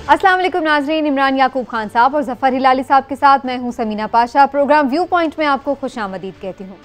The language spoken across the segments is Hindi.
अस्सलाम वालेकुम नाजरीन, इमरान याकूब खान साहब और जफर हिलाली साहब के साथ मैं हूं Sameena Pasha. Programme viewpoint में आपको खुशामदीद कहती हूं।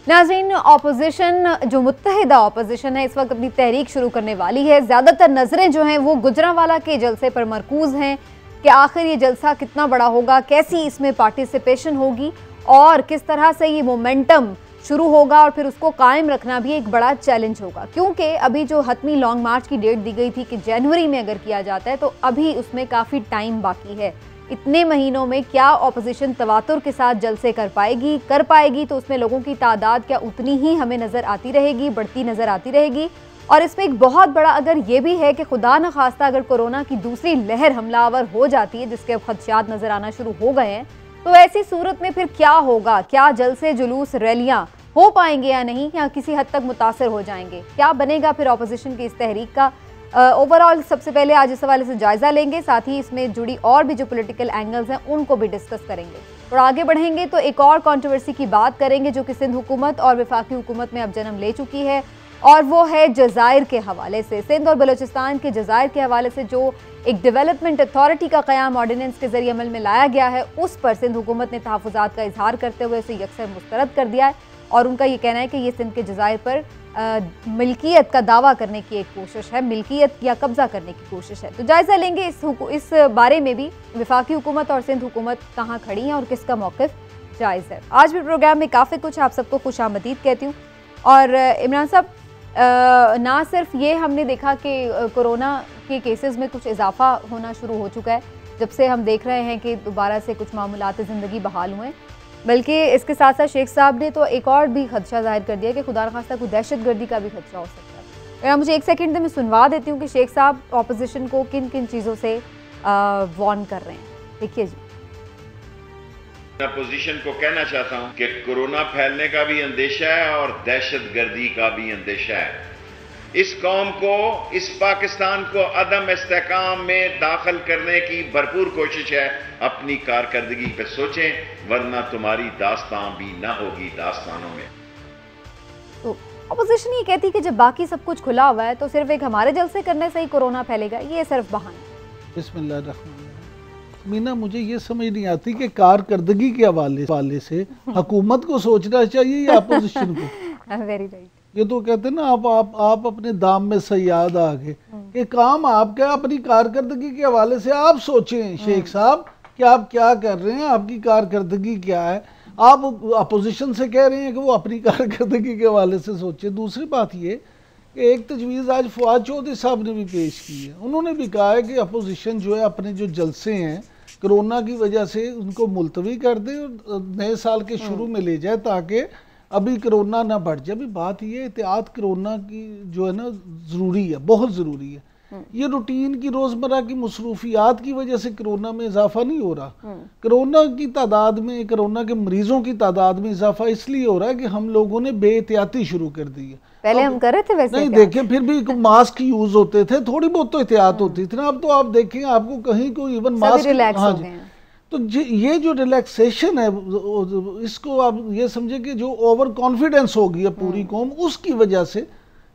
नाजरीन, ऑपोजिशन जो मुत्तहिदा ऑपोजिशन है इस वक्त अपनी तहरीक शुरू करने वाली है। ज़्यादातर नज़रें जो हैं वो गुजरांवाला के जलसे पर मरकूज़ हैं कि आखिर ये जलसा कितना बड़ा होगा, कैसी इसमें पार्टिसिपेशन होगी और किस तरह से ये मोमेंटम शुरू होगा और फिर उसको कायम रखना भी एक बड़ा चैलेंज होगा। क्योंकि अभी जो हतमी लॉन्ग मार्च की डेट दी गई थी कि जनवरी में अगर किया जाता है तो अभी उसमें काफ़ी टाइम बाकी है। इतने महीनों में क्या ऑपोजिशन तवातुर के साथ जलसे कर पाएगी तो उसमें लोगों की तादाद क्या उतनी ही हमें नज़र आती रहेगी, बढ़ती नज़र आती रहेगी। और इसमें एक बहुत बड़ा अगर ये भी है कि खुदा न खास्ता अगर कोरोना की दूसरी लहर हमलावर हो जाती है, जिसके अब खदशात नज़र आना शुरू हो गए हैं, तो ऐसी सूरत में फिर क्या होगा? क्या जलसे, जुलूस, रैलियां हो पाएंगे या नहीं, या किसी हद तक मुतासर हो जाएंगे? क्या बनेगा फिर ऑपोजिशन की इस तहरीक का? ओवरऑल सबसे पहले आज इस हवाले से जायज़ा लेंगे, साथ ही इसमें जुड़ी और भी जो पॉलिटिकल एंगल्स हैं उनको भी डिस्कस करेंगे। और आगे बढ़ेंगे तो एक और कंट्रोवर्सी की बात करेंगे जो कि सिंध हुकूमत और वफाकी हुकूमत में अब जन्म ले चुकी है, और वो है जज़ायर के हवाले से। सिंध और बलूचिस्तान के जज़ायर के हवाले से जो एक डेवलपमेंट अथॉरिटी का क़याम ऑर्डिनेंस के जरिए अमल में लाया गया है, उस पर सिंध हुकूमत ने तहफ़्फ़ुज़ात का इजहार करते हुए इसे यकसर मुस्तरद कर दिया है। और उनका ये कहना है कि ये सिंध के जज़ायर पर मिल्कियत का दावा करने की एक कोशिश है, मिल्कियत या कब्ज़ा करने की कोशिश है। तो जायज़ा लेंगे इस बारे में भी वफाकी हुकूमत और सिंध हुकूमत कहाँ खड़ी हैं और किसका मौक़िफ़ जायज़ है। आज भी प्रोग्राम में काफ़ी कुछ, आप सबको खुशामदीद कहती हूँ। और इमरान साहब, ना सिर्फ ये हमने देखा कि कोरोना के केसेस में कुछ इजाफा होना शुरू हो चुका है जब से हम देख रहे हैं कि दोबारा से कुछ मामूलात ज़िंदगी बहाल हुए, बल्कि इसके साथ साथ शेख साहब ने तो एक और भी खदशा जाहिर कर दिया कि खुदा न खास्ता कोई दहशतगर्दी का भी खदशा हो सकता है। मुझे एक सेकंड में सुनवा देती हूँ कि शेख साहब ऑपोजिशन को किन किन चीज़ों से वार्न कर रहे हैं। देखिए जी। मैं अपोजिशन को कहना चाहता हूं कि कोरोना फैलने का भी अंदेशा है और दहशतगर्दी का भी अंदेशा है। इस कौम को, इस पाकिस्तान को अदम इस्तेहकाम में दाखिल करने की भरपूर कोशिश है। अपनी कारकर्दगी पे सोचें, वरना तुम्हारी दास्तां भी ना होगी दास्तानों में। तो अपोजिशन ये कहती है कि जब बाकी सब कुछ खुला हुआ है तो सिर्फ एक हमारे जलसे करने से ही कोरोना फैलेगा, ये सिर्फ बहाना। बिस्मिल्लाह। मीना, मुझे ये समझ नहीं आती कि कारकर्दगी के हवाले से हुकूमत को सोचना चाहिए या अपोजिशन को। Very right. ये तो कहते हैं ना, आप अपने दाम में सयाद आ गए। ये काम आपका, अपनी कारकर्दगी के हवाले से आप सोचें शेख साहब कि आप क्या कर रहे हैं, आपकी कारकर्दगी क्या है। आप अपोजिशन से कह रहे हैं कि वो अपनी कारकर्दगी के हवाले से सोचें। दूसरी बात ये कि एक तजवीज़ आज फवाद चौधरी साहब ने भी पेश की है। उन्होंने भी कहा है कि अपोजिशन जो है अपने जो जलसे हैं कोरोना की वजह से उनको मुलतवी कर दे और नए साल के शुरू में ले जाए ताकि अभी कोरोना ना बढ़ जाए। अभी बात ये, एहतियात कोरोना की जो है ना ज़रूरी है, बहुत ज़रूरी है। ये रूटीन की रोज़मर्रा की मसरूफियात की वजह से कोरोना में इजाफा नहीं हो रहा। कोरोना की तादाद में, कोरोना के मरीजों की तादाद में इजाफा इसलिए हो रहा है कि हम लोगों ने बेएहतियाती शुरू कर दी है। पहले हम कर रहे थे वैसे नहीं, देखें फिर भी मास्क यूज होते थे, थोड़ी बहुत तो एहतियात होती थी ना। अब तो आप देखें, आपको कहीं को इवन मास्क, हाँ जी, तो ये जो रिलैक्सेशन है इसको आप ये समझे कि जो ओवर कॉन्फिडेंस हो गई है पूरी कौम, उसकी वजह से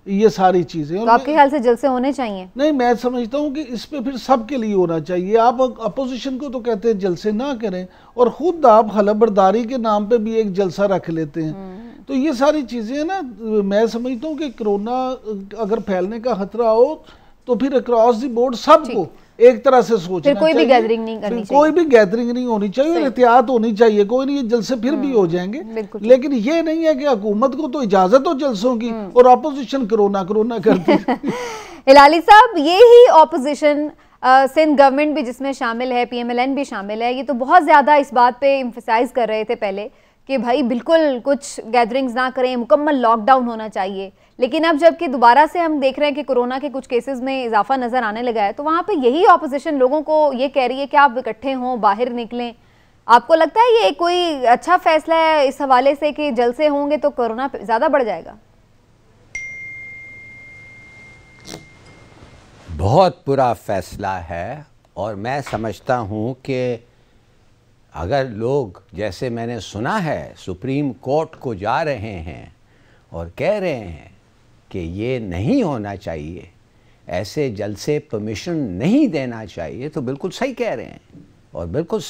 ये सारी चीजें। तो आपके ख्याल से जलसे होने चाहिए? नहीं, मैं समझता हूँ कि इस पे फिर सबके लिए होना चाहिए। आप अपोजिशन को तो कहते हैं जलसे ना करें और खुद आप हलबरदारी के नाम पे भी एक जलसा रख लेते हैं। तो ये सारी चीजें ना, मैं समझता हूँ कि कोरोना अगर फैलने का खतरा हो तो फिर अक्रॉस द बोर्ड सबको एक तरह से सोचना कोई भी गैदरिंग नहीं करनी चाहिए, कोई भी गैदरिंग नहीं होनी चाहिए और एहतियात होनी चाहिए। कोई नहीं, ये जलसे फिर भी हो जाएंगे, लेकिन ये नहीं है कि हुकूमत को तो इजाजत हो जलसों की और अपोजिशन कोरोना करती है। हिलाली साहब, ये ही ऑपोजिशन सिंध गवर्नमेंट भी जिसमें शामिल है, PMLN भी शामिल है, ये तो बहुत ज्यादा इस बात पे एम्फसाइज कर रहे थे पहले कि भाई बिल्कुल कुछ गैदरिंग्स ना करें, मुकम्मल लॉकडाउन होना चाहिए। लेकिन अब जबकि दोबारा से हम देख रहे हैं कि कोरोना के कुछ केसेस में इजाफा नज़र आने लगा है, तो वहाँ पे यही ऑपोजिशन लोगों को ये कह रही है कि आप इकट्ठे हों, बाहर निकलें। आपको लगता है ये कोई अच्छा फैसला है इस हवाले से कि जलसे होंगे तो कोरोना ज़्यादा बढ़ जाएगा? बहुत बुरा फैसला है और मैं समझता हूँ कि अगर लोग, जैसे मैंने सुना है, सुप्रीम कोर्ट को जा रहे हैं और कह रहे हैं कि ये नहीं होना चाहिए, ऐसे जलसे परमिशन नहीं देना चाहिए, तो बिल्कुल सही कह रहे हैं और बिल्कुल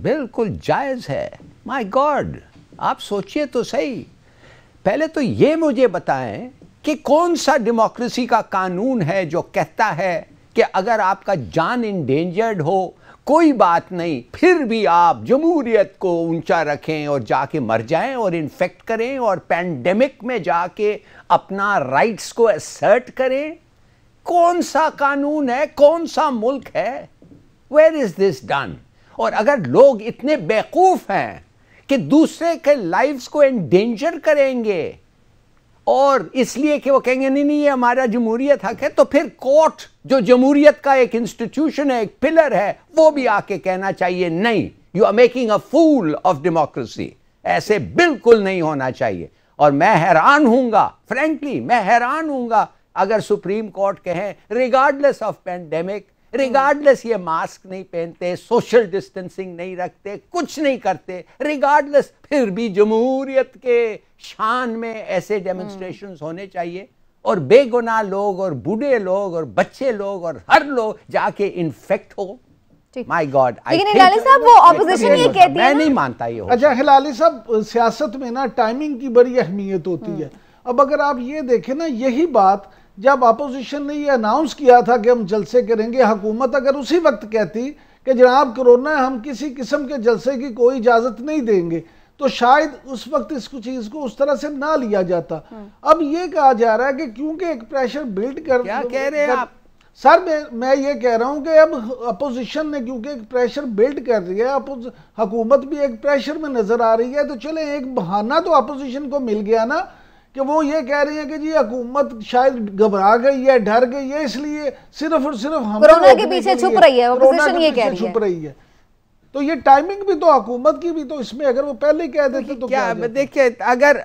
बिल्कुल जायज़ है। माय गॉड, आप सोचिए तो सही। पहले तो ये मुझे बताएं कि कौन सा डेमोक्रेसी का कानून है जो कहता है कि अगर आपका जान इंडेंजर्ड हो कोई बात नहीं, फिर भी आप जमहूरियत को ऊंचा रखें और जाके मर जाएं और इन्फेक्ट करें और पैंडेमिक में जाके अपना राइट्स को असर्ट करें? कौन सा कानून है, कौन सा मुल्क है? Where is this done? और अगर लोग इतने बेवकूफ हैं कि दूसरे के लाइफ्स को एंडेंजर करेंगे और इसलिए कि वो कहेंगे नहीं नहीं ये हमारा जमहूरियत हक है, तो फिर कोर्ट जो जमहूरियत का एक इंस्टीट्यूशन है, एक पिलर है, वो भी आके कहना चाहिए नहीं, you are making a fool of democracy. ऐसे बिल्कुल नहीं होना चाहिए। और मैं हैरान हूंगा, फ्रैंकली मैं हैरान हूंगा अगर सुप्रीम कोर्ट कहे रिगार्डलेस ऑफ पैंडेमिक, रिगार्डलेस ये मास्क नहीं पहनते, सोशल डिस्टेंसिंग नहीं रखते, कुछ नहीं करते, रिगार्डलेस फिर भी जमहूरियत के शान में ऐसे डेमोन्स्ट्रेशंस होने चाहिए और बेगुनाह लोग और बूढ़े लोग और बच्चे लोग और हर लोग जाके इन्फेक्ट हो। My God. लेकिन हिलाली साहब वो ऑपोजिशन ये कहती है, मैं नहीं मानता ये। अच्छा हिलाली साहब, सियासत में ना टाइमिंग की बड़ी अहमियत होती है। अब अगर आप ये देखें ना, यही बात जब अपोजिशन ने ये अनाउंस किया था कि हम जलसे करेंगे, हुकूमत अगर उसी वक्त कहती कि जनाब कोरोना है, हम किसी किस्म के जलसे की कोई इजाजत नहीं देंगे, तो शायद उस वक्त इस चीज को उस तरह से ना लिया जाता। अब ये कहा जा रहा है कि क्योंकि एक प्रेशर बिल्ड कर, क्या कह रहे हैं आप? सर मैं ये कह रहा हूं कि अब अपोजिशन ने क्योंकि एक प्रेशर बिल्ड कर रही है, हुकूमत भी एक प्रेशर में नजर आ रही है, तो चले एक बहाना तो अपोजिशन को मिल गया ना कि वो ये कह रही है कि जी हुकूमत शायद घबरा गई है, डर गई है, इसलिए सिर्फ और सिर्फ हम कोरोना के पीछे छुप रही है, अपोजिशन ये कह रही है। तो ये टाइमिंग भी तो हुकूमत की भी तो इसमें, अगर वो पहले ही कह देते तो क्या देखिए, अगर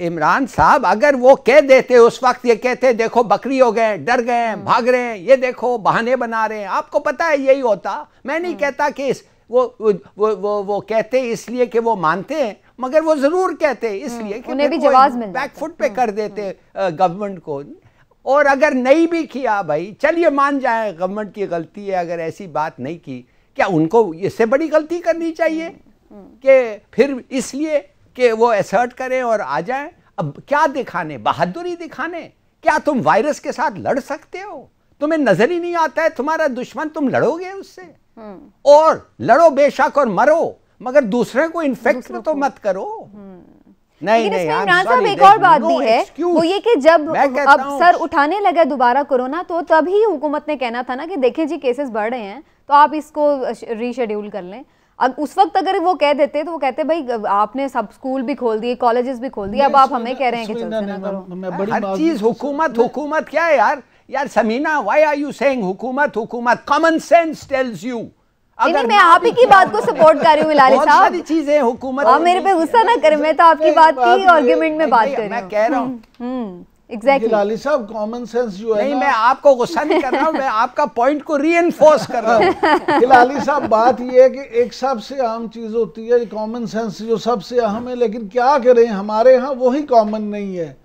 इमरान साहब अगर वो कह देते उस वक्त, ये कहते देखो बकरी हो गए, डर गए, भाग रहे हैं, ये देखो बहाने बना रहे हैं, आपको पता है यही होता। मैं नहीं कहता कि वो कहते इसलिए कि वो मानते हैं, मगर वो जरूर कहते इसलिए कि उन्हें भी जवाब मिल बैकफुट पे कर देते गवर्नमेंट को। और अगर नहीं भी किया, भाई चलिए मान जाए गवर्नमेंट की गलती है, अगर ऐसी बात नहीं की, क्या उनको इससे बड़ी गलती करनी चाहिए कि फिर इसलिए कि वो असर्ट करें और आ जाएं? अब क्या दिखाने, बहादुरी दिखाने? क्या तुम वायरस के साथ लड़ सकते हो? तुम्हें नजर ही नहीं आता है तुम्हारा दुश्मन, तुम लड़ोगे उससे? और लड़ो बेशक और मरो, मगर दूसरे को इन्फेक्ट तो मत करो। नहीं नहीं, इमरान साहब एक और बात भी है, वो ये कि जब अब सर उठाने लगा दोबारा कोरोना, तो तभी हुकूमत ने कहना था ना कि देखें जी केसेस बढ़ रहे हैं तो आप इसको रीशेड्यूल कर लें। अब उस वक्त अगर वो कह देते तो वो कहते भाई आपने सब स्कूल भी खोल दिए, कॉलेजेस भी खोल दिए, अब आप हमें कह रहे हैं कि चलते ना करो। हर चीज हुकूमत क्या है यार Sameena, why are you saying हुकूमत? Common sense tells you. नहीं, मैं आप ही की बात को सपोर्ट कर रही हूँ हिलाली साहब। बहुत सारी चीजें हुकूमत, आप मेरे पे गुस्सा ना करें, मैं तो आपकी बात की आर्गुमेंट में बात कर रही हूँ। मैं कह रहा हूँ एग्जैक्टली हिलाली साहब, कॉमन सेंस जो है, नहीं मैं आपको गुस्सा नहीं कर रहा हूँ, मैं आपका पॉइंट को रीइंफोर्स कर रहा हूँ। हिलाली साहब बात ये है कि एक सबसे अहम चीज होती है कॉमन सेंस, जो सबसे अहम है, लेकिन क्या करें हमारे यहाँ वही कॉमन नहीं है।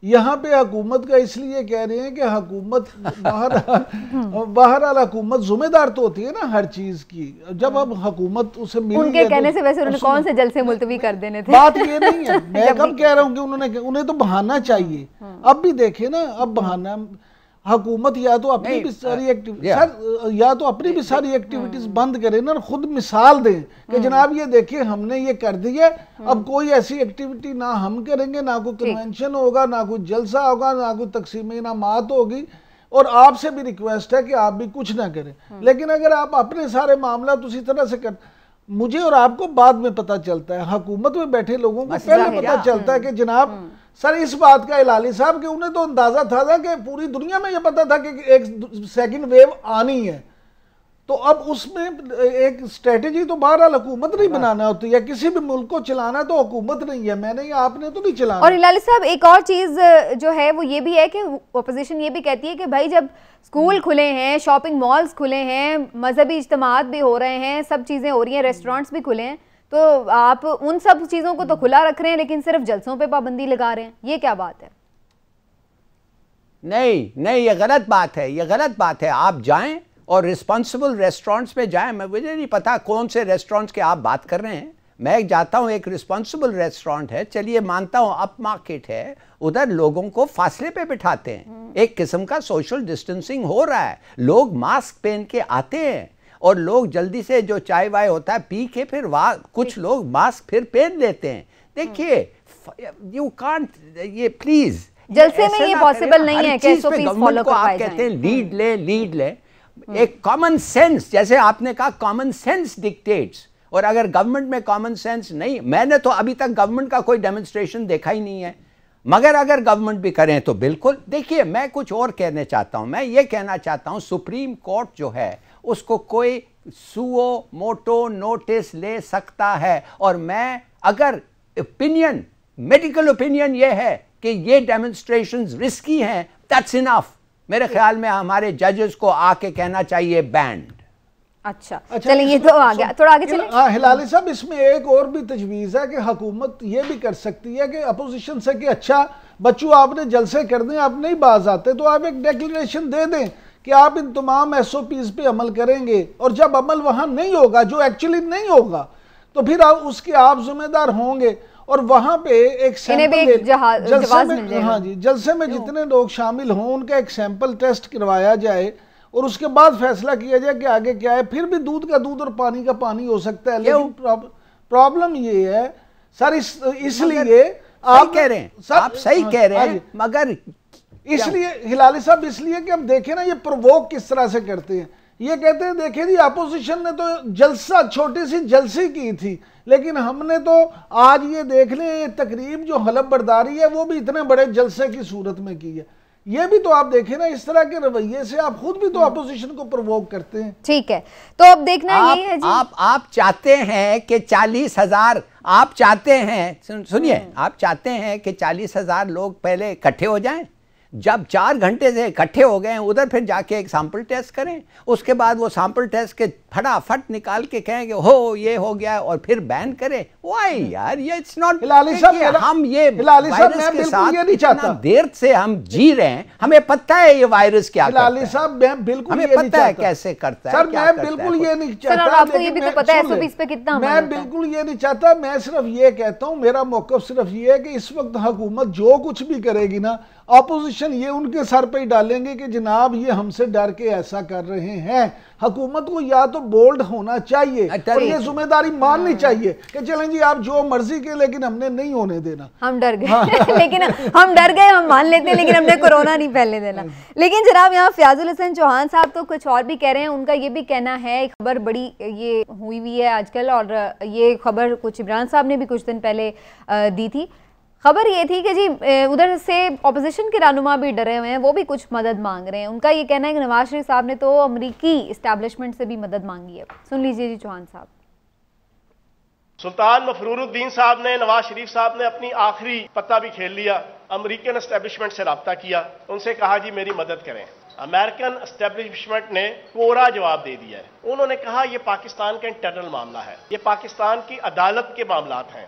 यहाँ पे हुकूमत का इसलिए कह रहे हैं कि हुकूमत बहरहाल हुकूमत जिम्मेदार तो होती है ना हर चीज की। जब अब हुकूमत उसे मिली उनके कहने से वैसे उन्होंने कौन से जलसे मुलतवी कर देने थे? बात ये नहीं है, मैं कब कह रहा हूँ कि उन्हें तो बहाना चाहिए। अब भी देखे ना, अब बहाना हुकूमत या तो अपनी भी सारी एक्टिविटीज बंद करे ना, खुद मिसाल दें कि जनाब ये देखिए हमने ये कर दिया, अब कोई ऐसी एक्टिविटी ना हम करेंगे, ना कोई कन्वेंशन होगा, ना कोई जलसा होगा, ना कोई तकसीम इनामात होगी, और आपसे भी रिक्वेस्ट है कि आप भी कुछ ना करें। लेकिन अगर आप अपने सारे मामला उसी तरह से कर, मुझे और आपको बाद में पता चलता है, हुकूमत में बैठे लोगों को पहले पता चलता है कि जनाब सर इस बात का हिलाली साहब कि उन्हें तो अंदाजा था कि पूरी दुनिया में ये पता था कि एक सेकंड वेव आनी है, तो अब उसमें एक स्ट्रेटेजी तो बहरहाल हुकूमत नहीं बनाना होती है, किसी भी मुल्क को चलाना तो हुकूमत नहीं है, मैंने या आपने तो नहीं चलाना। और हिलाली साहब एक और चीज जो है वो ये भी है कि अपोजिशन ये भी कहती है कि भाई जब स्कूल खुले हैं, शॉपिंग मॉल्स खुले हैं, मजहबी इज्तिमात भी हो रहे हैं, सब चीजें हो रही हैं, रेस्टोरेंट्स भी खुले हैं, तो आप उन सब चीजों को तो खुला रख रहे हैं लेकिन सिर्फ जलसों पे पाबंदी लगा रहे हैं, ये क्या बात है? नहीं नहीं, ये गलत बात है, ये गलत बात है। आप जाएं और रिस्पॉन्सिबल रेस्टोरेंट्स में जाएं। मुझे नहीं पता कौन से रेस्टोरेंट्स के आप बात कर रहे हैं। मैं जाता हूं, एक रिस्पॉन्सिबल रेस्टोरेंट है, चलिए मानता हूं अप मार्केट है, उधर लोगों को फासले पे बिठाते हैं, एक किस्म का सोशल डिस्टेंसिंग हो रहा है, लोग मास्क पहन के आते हैं और लोग जल्दी से जो चाय वाय होता है पी के फिर कुछ लोग मास्क फिर पहन लेते हैं। देखिए यू कांट, ये प्लीज जलसे में ये पॉसिबल नहीं है कि एसओपीज फॉलो करवाए आप कहते हैं लीड ले एक कॉमन सेंस, जैसे आपने कहा कॉमन सेंस डिक्टेट्स, और अगर गवर्नमेंट में कॉमन सेंस नहीं, मैंने तो अभी तक गवर्नमेंट का कोई डेमोन्स्ट्रेशन देखा ही नहीं है, मगर अगर गवर्नमेंट भी करें तो बिल्कुल। देखिए मैं कुछ और कहने चाहता हूं, मैं ये कहना चाहता हूं सुप्रीम कोर्ट जो है उसको कोई सुओ मोटो नोटिस ले सकता है, और मैं अगर ओपिनियन, मेडिकल ओपिनियन ये है कि ये डेमोन्स्ट्रेशंस रिस्की हैं, दैट्स इनफ। मेरे ख्याल में हमारे जजेस को आके कहना चाहिए बैंड। अच्छा चलिए, ये तो आ गया, थोड़ा आगे चलिए। हाँ हिलाली साहब, इसमें एक और भी तजवीज़ है कि हुकूमत ये भी कर सकती है कि अपोजिशन से कि अच्छा बच्चों आपने जलसे कर दें, आप नहीं बाज आते तो आप एक डिक्लेरेशन दे दें कि आप इन तमाम एसओपीज पे अमल करेंगे, और जब अमल वहाँ नहीं होगा, जो एक्चुअली नहीं होगा, तो फिर उसके आप जिम्मेदार होंगे, और वहां पे एक सैंपल जलसे में जितने लोग शामिल हों उनका एक सैंपल टेस्ट करवाया जाए, और उसके बाद फैसला किया जाए कि आगे क्या है। फिर भी दूध का दूध और पानी का पानी हो सकता है, लेकिन प्रॉब्लम ये है सर, इसलिए आप कह रहे हैं, आप सही कह रहे हैं, मगर इसलिए हिलाली साहब, इसलिए कि हम देखें ना ये प्रोवोक किस तरह से करते हैं। ये कहते हैं देखिए जी अपोजिशन ने तो जलसा, छोटी सी जलसी की थी, लेकिन हमने तो आज ये देख लें ये तकरीब जो हलफ बर्दारी है वो भी इतने बड़े जलसे की सूरत में की है। ये भी तो आप देखें ना, इस तरह के रवैये से आप खुद भी तो अपोजिशन को प्रोवोक करते हैं। ठीक है, तो अब देखना ये है जी, आप चाहते हैं कि 40,000, आप चाहते हैं, सुनिए, आप चाहते हैं कि 40,000 लोग पहले इकट्ठे हो जाएं, जब 4 घंटे से इकट्ठे हो गए उधर फिर जाके एक सैंपल टेस्ट करें, उसके बाद वो सैंपल टेस्ट के फटाफट निकाल के कहेंगे हो ये हो गया और फिर बैन करें। वाई यार, ये इट्स नॉट। हम ये वायरस के साथ इतना देर से हम जी रहे हैं, हमें पता है ये वायरस क्या करता है। साहब मैं बिल्कुल हमें पता है कैसे करता है। सर मैं बिल्कुल ये नहीं चाहता, आपको ये भी तो पता है एसओपीज पे कितना, मैं बिल्कुल ये नहीं चाहता। मैं सिर्फ ये कहता हूँ, मेरा मौक़िफ़ सिर्फ ये है कि इस वक्त हुकूमत जो कुछ भी करेगी ना, ऑपोजिशन ये उनके सर पे ही डालेंगे कि जनाब ये हमसे डर के ऐसा कर रहे हैं। हुकूमत को या तो बोल्ड होना चाहिए और ये जिम्मेदारी माननी चाहिए कि चलें जी आप जो मर्जी के, लेकिन हमने नहीं होने देना। हम डर गए लेकिन हम डर गए, हम मान लेते हैं, लेकिन हमने कोरोना नहीं फैलने देना। लेकिन जनाब यहाँ फयाजुल हसन चौहान साहब तो कुछ और भी कह रहे हैं। उनका ये भी कहना है, खबर बड़ी ये हुई है आजकल, और ये खबर कुछ इमरान साहब ने भी कुछ दिन पहले दी थी। खबर ये थी कि जी उधर से ऑपोजिशन के रहनुमा भी डरे हुए हैं, वो भी कुछ मदद मांग रहे हैं। उनका ये कहना है कि नवाज शरीफ साहब ने तो अमरीकी इस्टेब्लिशमेंट से भी मदद मांगी है। सुन लीजिए जी चौहान साहब। सुल्तान मफरूरुद्दीन साहब ने, नवाज शरीफ साहब ने अपनी आखिरी पत्ता भी खेल लिया, अमेरिकन एस्टेब्लिशमेंट से रब्ता किया, उनसे कहा जी मेरी मदद करें। अमेरिकन एस्टेब्लिशमेंट ने कोरा जवाब दे दिया है। उन्होंने कहा यह पाकिस्तान का इंटरनल मामला है, ये पाकिस्तान की अदालत के मामलात हैं।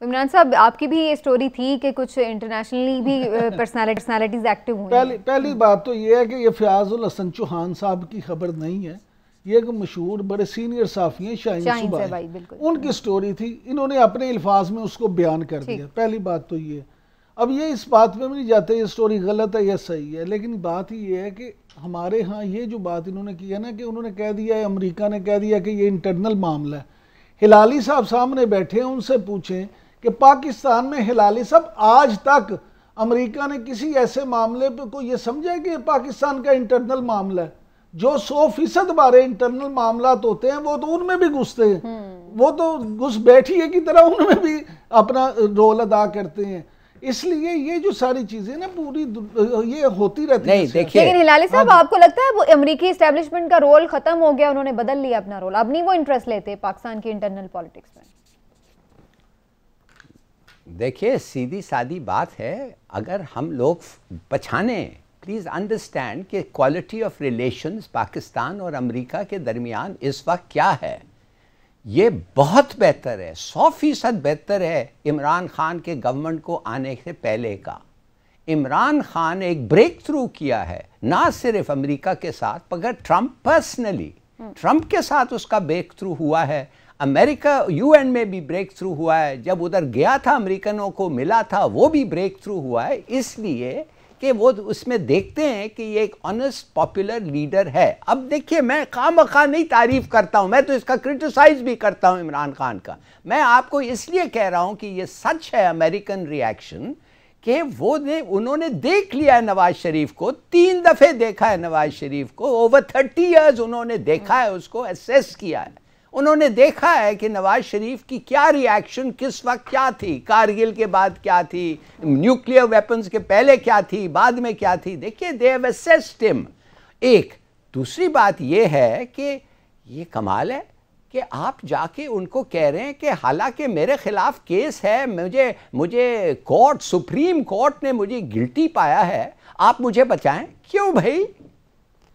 इमरान साहब आपकी भी ये स्टोरी थी कि कुछ इंटरनेशनली भी पर्सनालिटीज एक्टिव हुई। पहली बात तो ये है कि ये फयाजुल हसन चौहान साहब की खबर नहीं है, ये एक मशहूर बड़े सीनियर साफ़ी हैं शाहीन सुबाई, उनकी स्टोरी थी। इन्होंने अपने अल्फाज में उसको बयान कर दिया। पहली बात तो ये, अब ये इस बात में भी नहीं जाते ये स्टोरी गलत है या सही है, लेकिन बात ये है कि हमारे यहाँ ये जो बात इन्होंने की है ना कि उन्होंने कह दिया है, अमेरिका ने कह दिया कि ये इंटरनल मामला है। हिलाली साहब सामने बैठे हैं, उनसे पूछें कि पाकिस्तान में हिलाली साहब आज तक अमेरिका ने किसी ऐसे मामले पे को ये समझा कि पाकिस्तान का इंटरनल मामला है। जो 100% हमारे इंटरनल मामलात होते हैं वो तो उनमें भी घुसते हैं, वो तो घुस बैठिए की तरह उनमें भी अपना रोल अदा करते हैं। इसलिए ये जो सारी चीजें ना पूरी ये होती रहती है। देखिए लेकिन हिलाली साहब आपको लगता है वो अमेरिकी एस्टेब्लिशमेंट का रोल खत्म हो गया, उन्होंने बदल लिया अपना रोल, अब नहीं वो इंटरेस्ट लेते पाकिस्तान की इंटरनल पॉलिटिक्स में? देखिए सीधी सादी बात है, अगर हम लोग पछाने, प्लीज़ अंडरस्टैंड कि क्वालिटी ऑफ रिलेशंस पाकिस्तान और अमेरिका के दरमियान इस वक्त क्या है। ये बहुत बेहतर है, 100% बेहतर है इमरान खान के गवर्नमेंट को आने से पहले का। इमरान खान एक ब्रेक थ्रू किया है, ना सिर्फ अमेरिका के साथ मगर ट्रंप पर्सनली, ट्रंप के साथ उसका ब्रेक थ्रू हुआ है। अमेरिका यूएन में भी ब्रेक थ्रू हुआ है, जब उधर गया था अमेरिकनों को मिला था वो भी ब्रेक थ्रू हुआ है, इसलिए कि वो उसमें देखते हैं कि ये एक ऑनेस्ट पॉपुलर लीडर है। अब देखिए, मैं खामखा नहीं तारीफ करता हूँ, मैं तो इसका क्रिटिसाइज भी करता हूँ इमरान खान का। मैं आपको इसलिए कह रहा हूँ कि ये सच है अमेरिकन रिएक्शन कि उन्होंने देख लिया है नवाज शरीफ को, 3 दफ़े देखा है नवाज शरीफ को, ओवर 30 ईयर्स उन्होंने देखा है, उसको एसेस किया है। उन्होंने देखा है कि नवाज शरीफ की क्या रिएक्शन किस वक्त क्या थी, कारगिल के बाद क्या थी, न्यूक्लियर वेपन्स के पहले क्या थी, बाद में क्या थी। देखिए, दे हैव असेस्ड हिम। एक दूसरी बात ये है कि ये कमाल है कि आप जाके उनको कह रहे हैं कि हालांकि मेरे खिलाफ केस है, मुझे कोर्ट, सुप्रीम कोर्ट ने मुझे गिल्टी पाया है, आप मुझे बचाएं। क्यों भाई?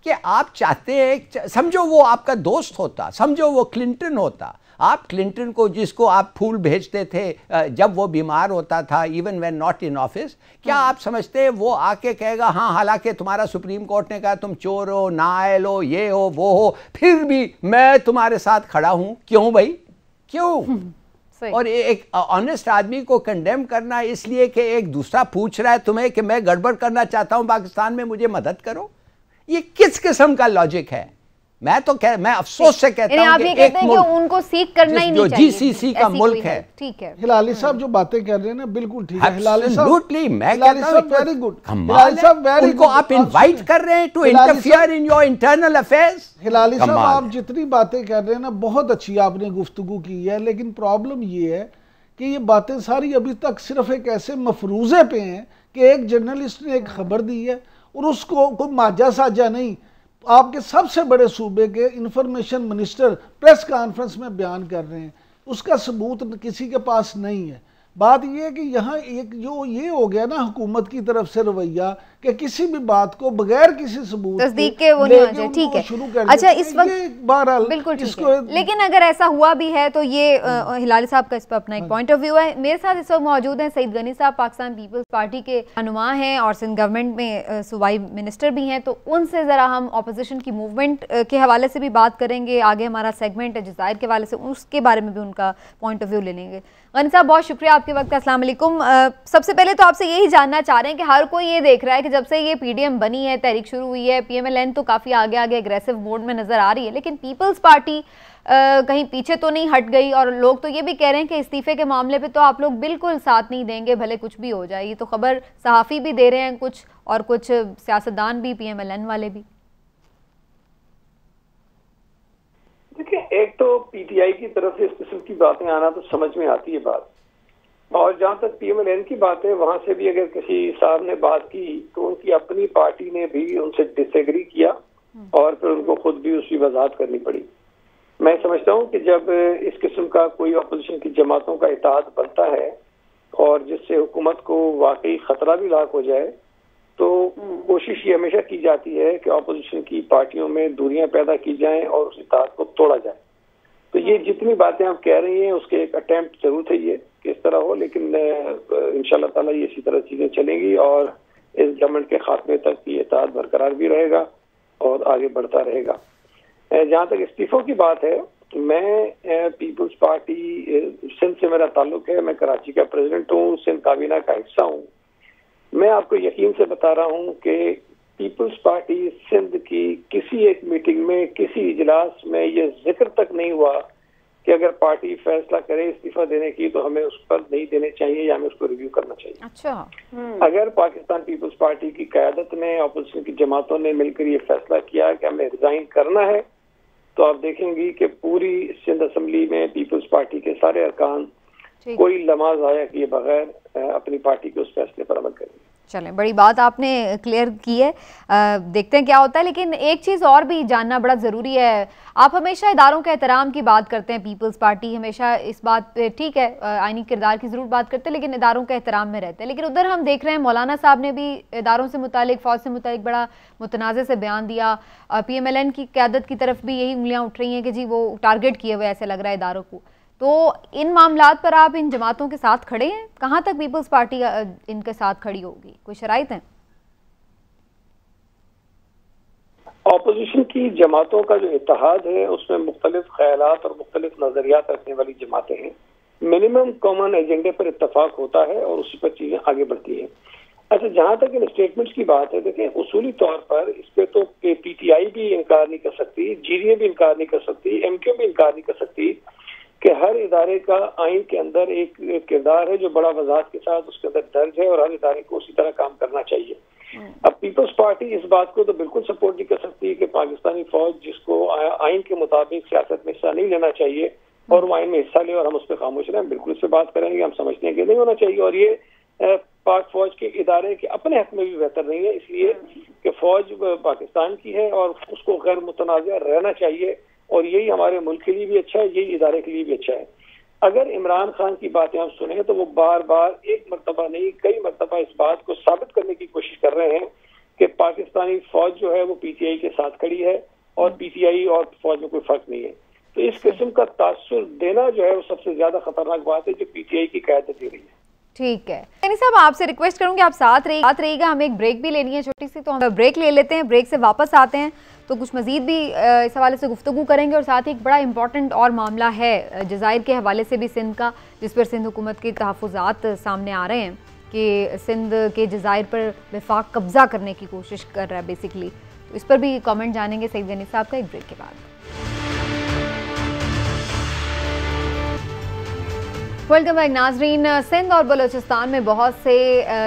कि आप चाहते हैं, समझो वो आपका दोस्त होता, समझो वो क्लिंटन होता, आप क्लिंटन को, जिसको आप फूल भेजते थे जब वो बीमार होता था, even when not in office, क्या आप समझते हैं वो आके कहेगा हाँ हालांकि तुम्हारा सुप्रीम कोर्ट ने कहा तुम चोर हो, नाअहल हो, ये हो वो हो, फिर भी मैं तुम्हारे साथ खड़ा हूं? क्यों भाई, क्यों? और एक ऑनेस्ट आदमी को कंडेम करना इसलिए कि एक दूसरा पूछ रहा है तुम्हें कि मैं गड़बड़ करना चाहता हूं पाकिस्तान में, मुझे मदद करो, ये किस किस्म का लॉजिक है? मैं अफसोस से कहता हूं कि एक मुल्क उनको सीख करना ही नहीं चाहिए, जीसीसी का मुल्क है। ठीक है, हिलाली साहब जो बातें कर रहे हैं ना, बिल्कुल ठीक है हिलाली साहब, मैं कहता हूं वेरी गुड, हिलाली साहब वेरी उनको आप इनवाइट कर रहे हैं to interfere in your internal affairs. Hilali साहब, आप जितनी बातें कर रहे हैं ना, बहुत अच्छी आपने गुफ्तगू की है, लेकिन प्रॉब्लम ये है कि ये बातें सारी अभी तक सिर्फ एक ऐसे मफरूजे पे हैं कि एक जर्नलिस्ट ने एक खबर दी है और उसको कोई माजा साजा नहीं, आपके सबसे बड़े सूबे के इंफॉर्मेशन मिनिस्टर प्रेस कॉन्फ्रेंस में बयान कर रहे हैं, उसका सबूत किसी के पास नहीं है। बात यह है कि यहाँ एक जो ये हो गया ना हुकूमत की तरफ से रवैया कि किसी भी बात को बगैर किसी सबूत तस्दीक के वो नहीं होना, ठीक है। शुरू कर अच्छा, इस वक्त बहरहाल बिल्कुल ठीक है, लेकिन अगर ऐसा हुआ भी है तो ये हिलाली साहब का इस पर अपना एक पॉइंट ऑफ व्यू है। मेरे साथ इस वक्त मौजूद हैं सईद गनी साहब, पाकिस्तान पीपल्स पार्टी के रहनुमा हैं और सिंध गवर्नमेंट में सूबाई मिनिस्टर भी हैं, तो उनसे ज़रा हम अपोजिशन की मूवमेंट के हवाले से भी बात करेंगे। आगे हमारा सेगमेंट है जज़ायर के हवाले से, उसके बारे में भी उनका पॉइंट ऑफ व्यू ले लेंगे। गनी साहब, बहुत शुक्रिया आपके वक्त का। अस्सलाम वालेकुम। सबसे पहले तो आपसे यही जानना चाह रहे हैं कि हर कोई ये देख रहा है कि जब से ये पीडीएम बनी है, तहरीक शुरू हुई है, पीएमएलएन तो काफ़ी आगे एग्रेसिव मोड में नज़र आ रही है, लेकिन पीपल्स पार्टी कहीं पीछे तो नहीं हट गई, और लोग तो ये भी कह रहे हैं कि इस्तीफे के मामले पे तो आप लोग बिल्कुल साथ नहीं देंगे, भले कुछ भी हो जाए। ये तो खबर सहाफ़ी भी दे रहे हैं कुछ, और कुछ सियासतदान भी, पीएमएलएन वाले भी। देखिए, एक तो पीटीआई की तरफ से इस किस्म की बातें आना तो समझ में आती है बात, और जहाँ तक पीएमएलएन की बात है, वहां से भी अगर किसी साहब ने बात की तो उनकी अपनी पार्टी ने भी उनसे डिसएग्री किया और फिर उनको खुद भी उसकी वजाहत करनी पड़ी। मैं समझता हूँ कि जब इस किस्म का कोई अपोजिशन की जमातों का इत्तेहाद बनता है और जिससे हुकूमत को वाकई खतरा भी लाक हो जाए, तो कोशिश ये हमेशा की जाती है कि अपोजिशन की पार्टियों में दूरियां पैदा की जाएं और उस इत्तेहाद को तोड़ा जाए। तो ये जितनी बातें आप कह रही हैं उसके एक अटेम्प्ट जरूर थे ये कि इस तरह हो, लेकिन इंशाल्लाह ताला ये इसी तरह चीजें चलेंगी और इस गवर्नमेंट के खात्मे तक ये इत्तेहाद बरकरार भी रहेगा और आगे बढ़ता रहेगा। जहाँ तक इस्तीफों की बात है, मैं पीपल्स पार्टी सिंध से मेरा ताल्लुक है, मैं कराची का प्रेसिडेंट हूँ, सिंध काबीना का हिस्सा हूँ। मैं आपको यकीन से बता रहा हूँ कि पीपल्स पार्टी सिंध की किसी एक मीटिंग में, किसी इजलास में ये जिक्र तक नहीं हुआ कि अगर पार्टी फैसला करे इस्तीफा देने की तो हमें उस पर नहीं देने चाहिए या हमें उसको रिव्यू करना चाहिए। अच्छा, अगर पाकिस्तान पीपल्स पार्टी की क़यादत ने, अपोजिशन की जमातों ने मिलकर ये फैसला किया कि हमें रिजाइन करना है, तो आप देखेंगी कि पूरी सिंध असम्बली में पीपल्स पार्टी के सारे अरकान कोई लम्हा ज़ाया किए बगैर अपनी पार्टी के उस फैसले पर अमल करेंगे। चलें, बड़ी बात आपने क्लियर की है, देखते हैं क्या होता है। लेकिन एक चीज़ और भी जानना बड़ा ज़रूरी है। आप हमेशा इदारों के एहतराम की बात करते हैं, पीपल्स पार्टी हमेशा इस बात पे, ठीक है आईनी किरदार की ज़रूर बात करते हैं, लेकिन इदारों के एहतराम में रहते हैं। लेकिन उधर हम देख रहे हैं मौलाना साहब ने भी इदारों से मुतालिक, फ़ौज से मुतालिक बड़ा मुतनाज़े से बयान दिया। पीएमएलएन की क़यादत की तरफ भी यही उंगलियाँ उठ रही हैं कि जी वो टारगेट किए हुए ऐसे लग रहा है इदारों को। तो इन मामलात पर आप इन जमातों के साथ खड़े हैं? कहाँ तक पीपल्स पार्टी इनके साथ खड़ी होगी? कोई शराइत है? ऑपोजिशन की जमातों का जो इत्तेहाद है उसमें मुख्तलिफ ख्यालात और मुख्तलिफ नजरियात रखने वाली जमातें हैं। मिनिमम कॉमन एजेंडे पर इत्तफाक होता है और उसी पर चीजें आगे बढ़ती हैं। अच्छा, जहां तक इन स्टेटमेंट्स की बात है, देखिए उसूली तौर पर इस पे तो पीटीआई भी इनकार नहीं कर सकती, जीडीए भी इनकार नहीं कर सकती, एमक्यू भी इनकार नहीं कर सकती कि हर इदारे का आइन के अंदर एक किरदार है जो बड़ा वजाहत के साथ उसके अंदर दर्ज है और हर इदारे को उसी तरह काम करना चाहिए। अब पीपल्स पार्टी इस बात को तो बिल्कुल सपोर्ट नहीं कर सकती कि पाकिस्तानी फौज जिसको आइन के मुताबिक सियासत में हिस्सा नहीं लेना चाहिए और वो आइन में हिस्सा ले और हम उस पर खामोश रहें, बिल्कुल इस पर बात करेंगे। हम समझते हैं कि नहीं होना चाहिए और ये पाक फौज के इदारे के अपने हक में भी बेहतर नहीं है, इसलिए कि फौज पाकिस्तान की है और उसको गैर मुतनाज़ रहना चाहिए और यही हमारे मुल्क के लिए भी अच्छा है, यही इदारे के लिए भी अच्छा है। अगर इमरान खान की बातें हम सुने तो वो बार बार एक मरतबा नहीं कई मरतबा इस बात को साबित करने की कोशिश कर रहे हैं कि पाकिस्तानी फौज जो है वो पीटीआई के साथ खड़ी है और पीटीआई और फौज में कोई फर्क नहीं है। तो इस किस्म का तासुर देना जो है वो सबसे ज्यादा खतरनाक बात है जो पीटीआई की क़यादत दे रही है। ठीक है यानी साहब, आपसे रिक्वेस्ट करूंगी आप साथ रहिएगा, हमें एक ब्रेक भी लेनी है छोटी सी, तो हम ब्रेक ले लेते हैं। ब्रेक से वापस आते हैं तो कुछ मजीद भी इस हवाले से गुफ्तगू करेंगे और साथ ही एक बड़ा इंपॉर्टेंट और मामला है जज़ायर के हवाले से भी सिंध का, जिस पर सिंध हुकूमत के तहफ़्फ़ुज़ात सामने आ रहे हैं कि सिंध के जज़ायर पर वफाक कब्ज़ा करने की कोशिश कर रहा है बेसिकली। तो इस पर भी कमेंट जानेंगे सईद गनी साहब का एक ब्रेक के बाद। वेलकम बैक नाजरीन। सिंध और बलूचिस्तान में बहुत से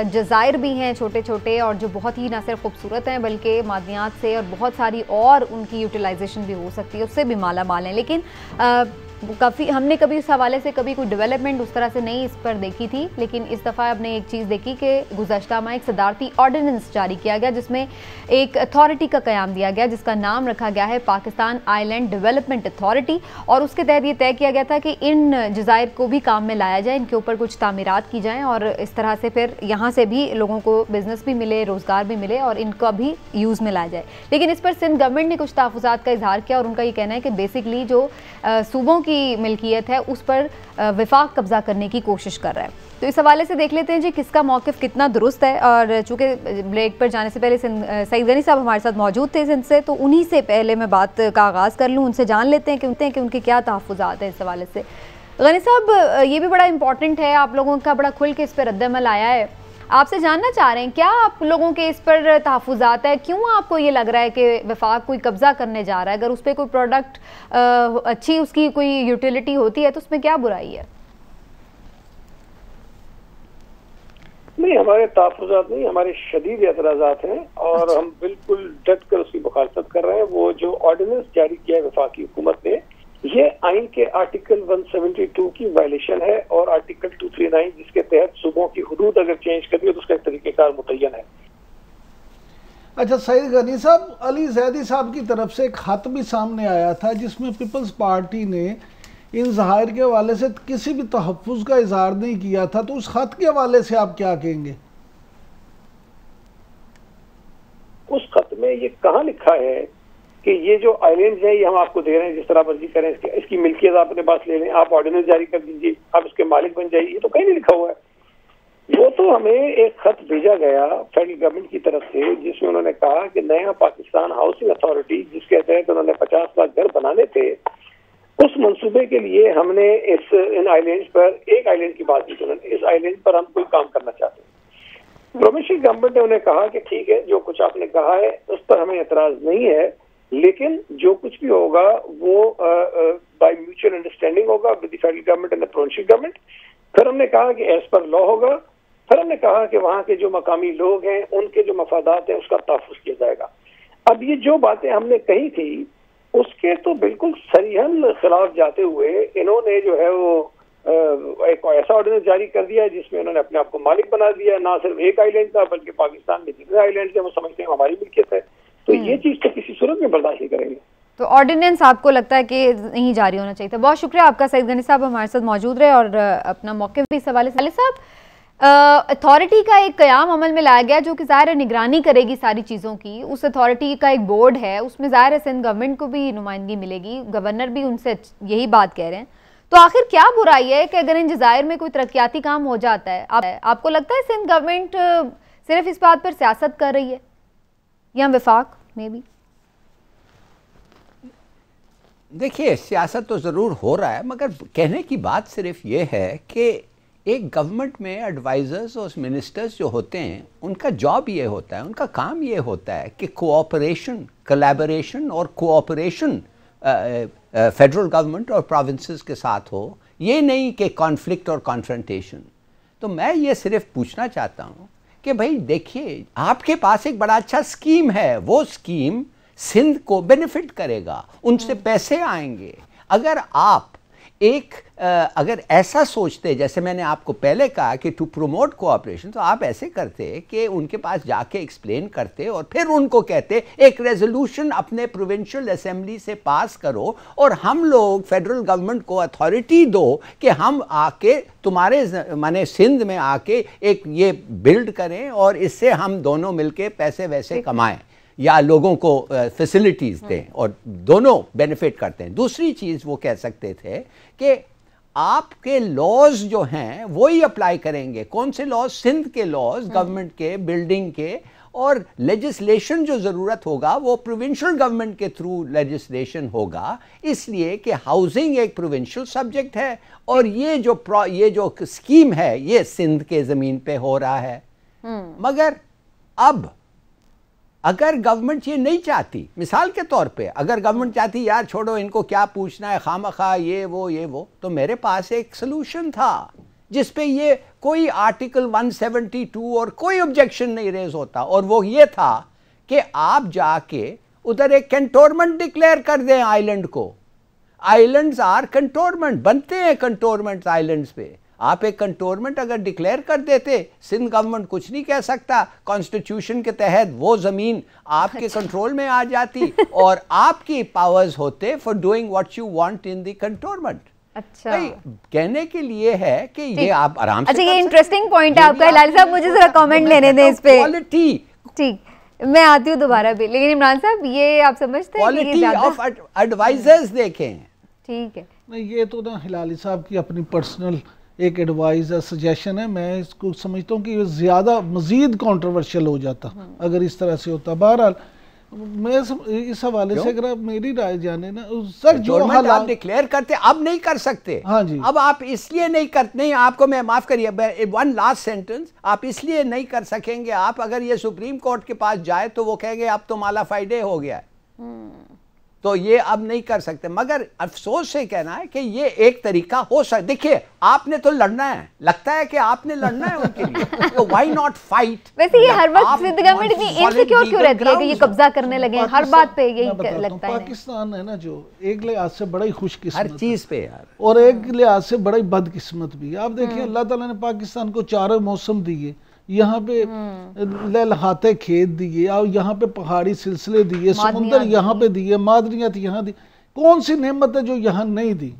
जज़ायर भी हैं छोटे छोटे और जो बहुत ही न सिर्फ खूबसूरत हैं बल्कि मादनियात से और बहुत सारी और उनकी यूटिलाइजेशन भी हो सकती है, उससे भी माला माल हैं। लेकिन काफ़ी हमने कभी उस हवाले से कभी कोई डेवलपमेंट उस तरह से नहीं इस पर देखी थी, लेकिन इस दफ़ा हमने एक चीज़ देखी कि गुज़श्ता माह एक सदारती ऑर्डिनेंस जारी किया गया जिसमें एक अथॉरिटी का क़याम दिया गया जिसका नाम रखा गया है पाकिस्तान आइलैंड डेवलपमेंट अथॉरिटी। और उसके तहत ये तय किया गया था कि इन जज़ायर को भी काम में लाया जाए, इनके ऊपर कुछ तामीरात की जाएँ और इस तरह से फिर यहाँ से भी लोगों को बिज़नेस भी मिले, रोज़गार भी मिले और इनका भी यूज़ में लाया जाए। लेकिन इस पर सिंध गवर्नमेंट ने कुछ तहफ़्फ़ुज़ात का इजहार किया और उनका ये कहना है कि बेसिकली जो सूबों की मिल्कियत है उस पर वफाक कब्जा करने की कोशिश कर रहा है। तो इस हवाले से देख लेते हैं जी किसका मौक़िफ़ कितना दुरुस्त है। और चूँकि ब्रेक पर जाने से पहले सईद गनी साहब हमारे साथ मौजूद थे सिंध से, तो उन्हीं से पहले मैं बात का आगाज़ कर लूँ, उनसे जान लेते हैं कि उनके क्या तहफ़्फ़ुज़ात हैं इस हवाले से। गनी साहब, ये भी बड़ा इंपॉर्टेंट है, आप लोगों का बड़ा खुल के इस पर रद्द-ए-अमल आया है, आपसे जानना चाह रहे हैं क्या आप लोगों के इस पर तहफ़्फ़ुज़ात है, क्यों आपको ये लग रहा है कि वफाक कोई कब्ज़ा करने जा रहा है? अगर उस पर कोई प्रोडक्ट अच्छी उसकी कोई यूटिलिटी होती है तो उसमें क्या बुराई है? नहीं, हमारे तहफ़्फ़ुज़ात नहीं, हमारे शदीद एतराज़ात हैं और हम बिल्कुल डट कर उसकी मुखालफत कर रहे हैं। वो जो ऑर्डिनेंस जारी किया है वफाकी हुकूमत ने, ये आइन के आर्टिकल 172 की वायलेशन है और आर्टिकल 239 जिसके तहत सूबों की हुदूद अगर चेंज कर दी तो उसका एक तरीक़ेकार मुतय्यन है। अच्छा सईद गनी साहब, अली जैदी साहब की तरफ से एक खत भी सामने आया था जिसमें पीपल्स पार्टी ने इन ज़हायर के हवाले से किसी भी तहफ़्फ़ुज़ का इजहार नहीं किया था, तो उस खत के हवाले से आप क्या कहेंगे? उस खत में ये कहाँ लिखा है कि ये जो आइलैंड्स हैं ये हम आपको दे रहे हैं, जिस तरह मर्जी करें, इसकी मिल्कियत आप अपने पास ले लें, आप ऑर्डिनेंस जारी कर दीजिए, आप इसके मालिक बन जाइए, ये तो कहीं नहीं लिखा हुआ है। वो तो हमें एक खत भेजा गया फेडरल गवर्नमेंट की तरफ से जिसमें उन्होंने कहा कि नया पाकिस्तान हाउसिंग अथॉरिटी जिसके तहत उन्होंने 50 लाख घर बनाने थे, उस मंसूबे के लिए हमने इन आइलैंड पर एक आइलैंड की बात की, उन्होंने इस आइलैंड पर हम कोई काम करना चाहते हैं। प्रोविंशियल गवर्नमेंट ने उन्हें कहा कि ठीक है, जो कुछ आपने कहा है उस पर हमें एतराज नहीं है, लेकिन जो कुछ भी होगा वो बाय म्यूचुअल अंडरस्टैंडिंग होगा with the federal government and the provincial government. फिर हमने कहा कि एज पर लॉ होगा। फिर हमने कहा कि वहाँ के जो मकामी लोग हैं उनके जो मफादात हैं उसका तहफ़्फ़ुज़ किया जाएगा। अब ये जो बातें हमने कही थी उसके तो बिल्कुल सरीहन खिलाफ जाते हुए इन्होंने जो है वो एक ऐसा ऑर्डिनेंस जारी कर दिया है जिसमें उन्होंने अपने आप को मालिक बना दिया, ना सिर्फ एक आइलैंड का बल्कि पाकिस्तान में जितने आइलैंड है वो समझते हैं हमारी मिल्कियत है। तो ये चीज़ तो किसी सूरत में बर्दाश्त नहीं करेंगे। तो ऑर्डिनेंस आपको लगता है कि नहीं जारी होना चाहिए था। बहुत शुक्रिया आपका सईद गनी साहब हमारे साथ मौजूद रहे और अपना मौक़िफ़ भी इस हवाले से। साहब, अथॉरिटी का एक क़याम अमल में लाया गया जो कि ज़ाहिर है निगरानी करेगी सारी चीज़ों की। उस अथॉरिटी का एक बोर्ड है, उसमें ज़ाहिर है सिंध गवर्नमेंट को भी नुमाइंदगी मिलेगी, गवर्नर भी उनसे यही बात कह रहे हैं। तो आखिर क्या बुराई है कि अगर इन जज़ायर में कोई तरक्याती काम हो जाता है? आपको लगता है सिंध गवर्नमेंट सिर्फ इस बात पर सियासत कर रही है या वफाक में भी? देखिए, सियासत तो ज़रूर हो रहा है, मगर कहने की बात सिर्फ ये है कि एक गवर्नमेंट में एडवाइज़र्स और मिनिस्टर्स जो होते हैं, उनका जॉब ये होता है, उनका काम ये होता है कि कोऑपरेशन, कोलैबोरेशन और कोऑपरेशन फेडरल गवर्नमेंट और प्रोविंसेस के साथ हो, ये नहीं कि कॉन्फ्लिक्ट और कॉन्फ्रंटेशन। तो मैं ये सिर्फ पूछना चाहता हूँ कि भाई देखिए, आपके पास एक बड़ा अच्छा स्कीम है, वो स्कीम सिंध को बेनिफिट करेगा, उनसे पैसे आएंगे। अगर आप अगर ऐसा सोचते, जैसे मैंने आपको पहले कहा कि टू प्रमोट कोऑपरेशन, तो आप ऐसे करते कि उनके पास जाके एक्सप्लेन करते और फिर उनको कहते एक रेजोल्यूशन अपने प्रोविंशियल असेंबली से पास करो और हम लोग फेडरल गवर्नमेंट को अथॉरिटी दो कि हम आके तुम्हारे माने सिंध में आके एक ये बिल्ड करें और इससे हम दोनों मिलके पैसे वैसे कमाएं या लोगों को फैसिलिटीज़ दें और दोनों बेनिफिट करते हैं। दूसरी चीज़ वो कह सकते थे कि आपके लॉज जो हैं वो ही अप्लाई करेंगे। कौन से लॉज? सिंध के लॉज, गवर्नमेंट के, बिल्डिंग के, और लेजिस्लेशन जो ज़रूरत होगा वो प्रोविंशियल गवर्नमेंट के थ्रू लेजिस्लेशन होगा, इसलिए कि हाउसिंग एक प्रोविंशियल सब्जेक्ट है और ये जो स्कीम है ये सिंध के ज़मीन पे हो रहा है। मगर अब अगर गवर्नमेंट ये नहीं चाहती, मिसाल के तौर पे अगर गवर्नमेंट चाहती यार छोड़ो इनको क्या पूछना है, खामखा ये वो, तो मेरे पास एक सलूशन था जिस पे ये कोई आर्टिकल 172 और कोई ऑब्जेक्शन नहीं रेज होता, और वो ये था कि आप जाके उधर एक कंटोनमेंट डिक्लेयर कर दें आइलैंड को। आइलैंड्स आर कंटोनमेंट, बनते हैं कंटोनमेंट आइलैंड्स पे। आप एक कंटोनमेंट अगर डिक्लेयर कर देते, सिंध गवर्नमेंट कुछ नहीं कह सकता, कॉन्स्टिट्यूशन के तहत वो ज़मीन आपके कंट्रोल में आ जाती और आपकी पावर्स होते for doing what you want in the cantonment. अच्छा, कहने के लिए है कि ये आप आराम से। अच्छा, ये इंटरेस्टिंग पॉइंट है आपका हिलाली साहब, मुझे जरा कमेंट लेने दें इस पे। क्वालिटी, ठीक, मैं आती हूँ दोबारा भी, लेकिन इमरान साहब ये आप समझते हैं कि क्वालिटी ऑफ एडवाइजर्स देखें। ठीक है, नहीं ये तो ना हिलाली साहब की अपनी पर्सनल एक एडवाइस है, सजेशन है। मैं इसको समझता हूँ कि ये ज़्यादा मज़ीद कंट्रोवर्शियल हो जाता अगर इस तरह से होता। बहरहाल मैं इस हवाले से अगर मेरी राय जाने ना सर, जो हालात डिक्लेयर करते अब नहीं कर सकते। हाँ जी, अब आप इसलिए नहीं करते, नहीं आपको मैं माफ करिए, वन लास्ट सेंटेंस, आप इसलिए नहीं कर सकेंगे, आप अगर ये सुप्रीम कोर्ट के पास जाए तो वो कहेंगे अब तो माला फाइडे हो गया है, तो ये अब नहीं कर सकते। मगर अफसोस से कहना है कि ये एक तरीका हो सकता। देखिए, आपने तो लड़ना है, लगता है कि आपने लड़ना है उनके लिए, तो व्हाई नॉट फाइट। वैसे ये हर वक्त सिंध गवर्नमेंट इतनी इनसिक्योर क्यों रहती है कि ये कब्जा करने लगे, हर बात पे यही लगता है। पाकिस्तान है ना, जो एक लिहाज से बड़ा ही खुशकिस्मत हर चीज पे यार, और एक लिहाज से बड़ा ही बदकिस्मत भी। आप देखिए, अल्लाह ताला ने पाकिस्तान को चारों मौसम दिए, यहाँ पे लहलाते खेत दिए और यहाँ पे पहाड़ी सिलसिले दिए, समुंदर यहाँ पे दिए, मादनियत यहाँ दी। कौन सी नेमत है जो यहाँ नहीं दी?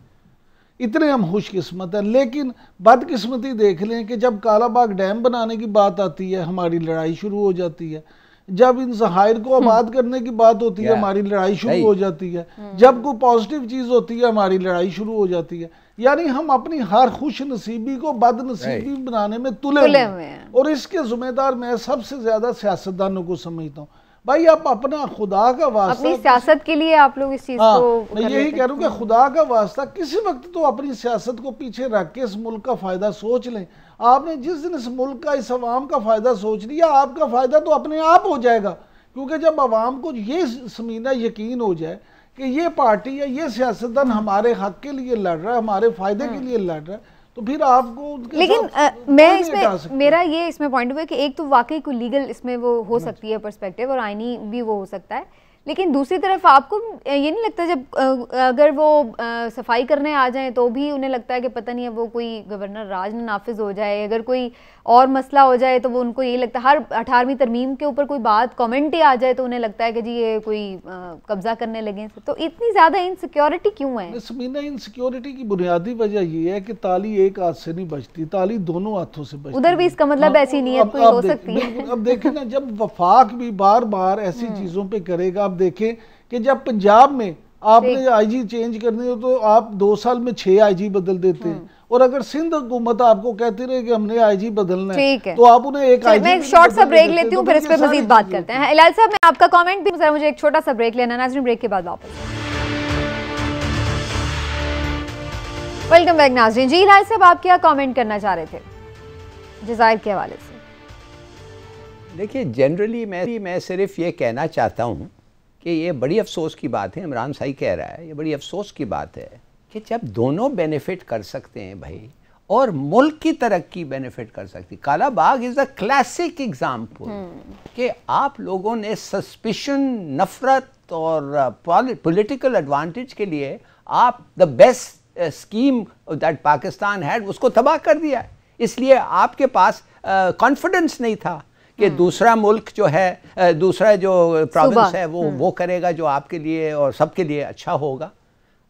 इतने हम खुशकिस्मत है। लेकिन बदकिस्मती देख लें कि जब कालाबाग डैम बनाने की बात आती है हमारी लड़ाई शुरू हो जाती है, जब इन ज़हायर को आबाद करने की बात होती है हमारी लड़ाई शुरू हो जाती है, जब कोई पॉजिटिव चीज़ होती है हमारी लड़ाई शुरू हो जाती है। यानी हम अपनी हर खुश नसीबी को बदनसीबी बनाने में तुले हुए हैं, और इसके जिम्मेदार मैं सबसे ज्यादा सियासतदानों को समझता हूँ। भाई आप अपना खुदा का वास्ता, अपनी सियासत के लिए आप लोग इस चीज को, मैं यही कह रहा हूँ कि खुदा का वास्ता किसी वक्त तो अपनी सियासत को पीछे रख के इस मुल्क का फायदा सोच लें। आपने जिस दिन इस मुल्क का, इस अवाम का फायदा सोच लिया, आपका फायदा तो अपने आप हो जाएगा। क्योंकि जब अवाम को ये समीना यकीन हो जाए कि ये पार्टी या ये सियासतदान हमारे हक के लिए लड़ रहा है, हमारे फायदे के लिए लड़ रहा है, तो फिर आपको लेकिन मैं इसमें, मेरा ये इसमें पॉइंट हुआ कि एक तो वाकई कोई लीगल इसमें वो हो सकती है पर्सपेक्टिव, और आईनी भी वो हो सकता है, लेकिन दूसरी तरफ आपको ये नहीं लगता जब अगर वो सफाई करने आ जाएं तो भी उन्हें लगता है कि पता नहीं है वो कोई गवर्नर राज न नाफिज हो जाए, अगर कोई और मसला हो जाए तो वो उनको यही लगता है, हर 18वीं तरमीम के ऊपर कोई बात कमेंट ही आ जाए तो उन्हें लगता है कि जी ये कोई कब्जा करने लगे। तो इतनी ज़्यादा इनसिक्योरिटी क्यों है? समीना, इनसिक्योरिटी की बुनियादी वजह ये है कि ताली एक हाथ से नहीं बचती, ताली दोनों हाथों से बचती। उधर भी इसका मतलब ऐसी नीयत कोई हो सकती है। अब देखें ना, जब वफाक भी बार बार ऐसी चीज़ों पर करेगा, आप देखें कि जब पंजाब में आपने आईजी चेंज करनी हो तो आप 2 साल में 6 आईजी बदल देते हैं, और अगर सिंध हुकूमत आपको कहती रहे कि हमने आईजी बदलना है तो आप उन्हें एक आईजी। मैं एक शॉर्ट सा ब्रेक लेती हूँ, फिर इस पर मजीद बात करते हैं। इलाल साहब, मैं आपका कमेंट भी, जरा मुझे एक छोटा सा ब्रेक लेना, नाज़रीन ब्रेक के बाद वापस। वेलकम बैक नाज़रीन। जी इलाल साहब, आप क्या कमेंट करना चाह रहे थे जज़ायर के हवाले से? देखिए, जनरली मैं सिर्फ ये कहना चाहता हूँ कि ये बड़ी अफसोस की बात है, इमरान सही कह रहा है, ये बड़ी अफसोस की बात है कि जब दोनों बेनिफिट कर सकते हैं भाई, और मुल्क की तरक्की बेनिफिट कर सकती। काला बाग इज़ अ क्लासिक एग्जाम्पल कि आप लोगों ने सस्पिशन, नफरत और पॉलिटिकल एडवांटेज के लिए आप the best scheme that Pakistan had उसको तबाह कर दिया। इसलिए आपके पास कॉन्फिडेंस नहीं था कि दूसरा मुल्क जो है, दूसरा जो प्रोविंस है वो करेगा जो आपके लिए और सबके लिए अच्छा होगा।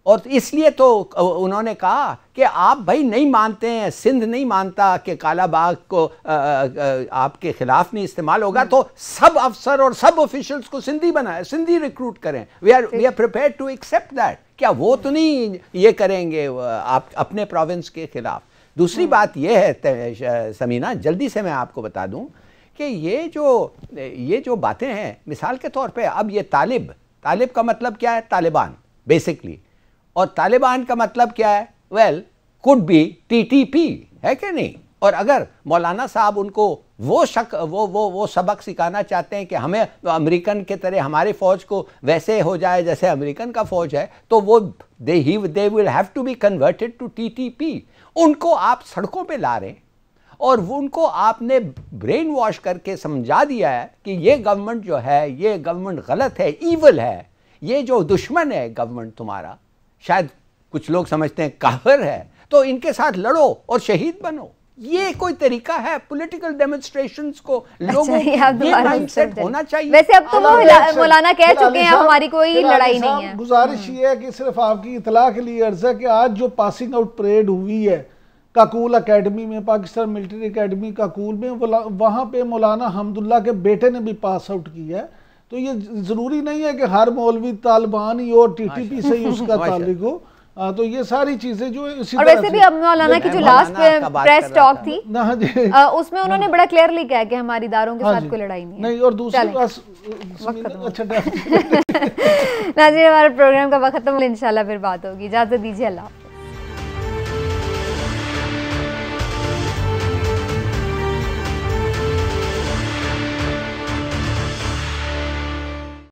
और इसलिए तो उन्होंने कहा कि आप भाई नहीं मानते हैं, सिंध नहीं मानता कि काला बाग को आपके खिलाफ नहीं इस्तेमाल होगा, तो सब अफसर और सब ऑफिशियल्स को सिंधी बनाए, सिंधी रिक्रूट करें। We are prepared to accept that. क्या वो तो नहीं ये करेंगे आप अपने प्रोविंस के खिलाफ? दूसरी बात यह है समीना, जल्दी से मैं आपको बता दूं कि ये जो बातें हैं, मिसाल के तौर पे अब ये तालिब का मतलब क्या है? तालिबान बेसिकली। और तालिबान का मतलब क्या है? वेल, कुड बी टीटीपी, है कि नहीं? और अगर मौलाना साहब उनको वो सबक सिखाना चाहते हैं कि हमें अमेरिकन के तरह हमारी फ़ौज को वैसे हो जाए जैसे अमेरिकन का फ़ौज है, तो वो they will have to be converted to TTP. उनको आप सड़कों पे ला रहे हैं और उनको आपने ब्रेन वॉश करके समझा दिया है कि ये गवर्नमेंट जो है, ये गवर्नमेंट गलत है, ईवल है, ये जो दुश्मन है गवर्नमेंट तुम्हारा, शायद कुछ लोग समझते हैं काफिर है, तो इनके साथ लड़ो और शहीद बनो। ये कोई तरीका है पॉलिटिकल डेमोन्स्ट्रेशंस को? लोगों को ये माइंडसेट होना चाहिए। वैसे अब तो मौलाना कह चुके हैं हमारी कोई लड़ाई नहीं है। गुजारिश ये है कि सिर्फ आपकी इतला के लिए अर्ज है कि आज जो पासिंग आउट परेड हुई है काकूल एकेडमी में, पाकिस्तान मिलिट्री एकेडमी काकूल में, वहाँ पे मौलाना हमदुल्ला के बेटे ने भी पास आउट किया है। तो ये ज़रूरी नहीं है कि हर मौलवी तालिबान ही और टीटीपी से ही उसका ताल्लुक हो। तो ये सारी चीजें जो इसी और वैसे भी अब मौलाना की जो लास्ट प्रेस टॉक थी उसमें उन्होंने बड़ा क्लियरली कहा कि हमारी इदारों के साथ कोई लड़ाई नहीं है। और दूसरी बात, अच्छा नाज़रीन, हमारे प्रोग्राम का वक्त खत्म, इंशाल्लाह फिर बात होगी। इजाजत दीजिए, अल्लाह।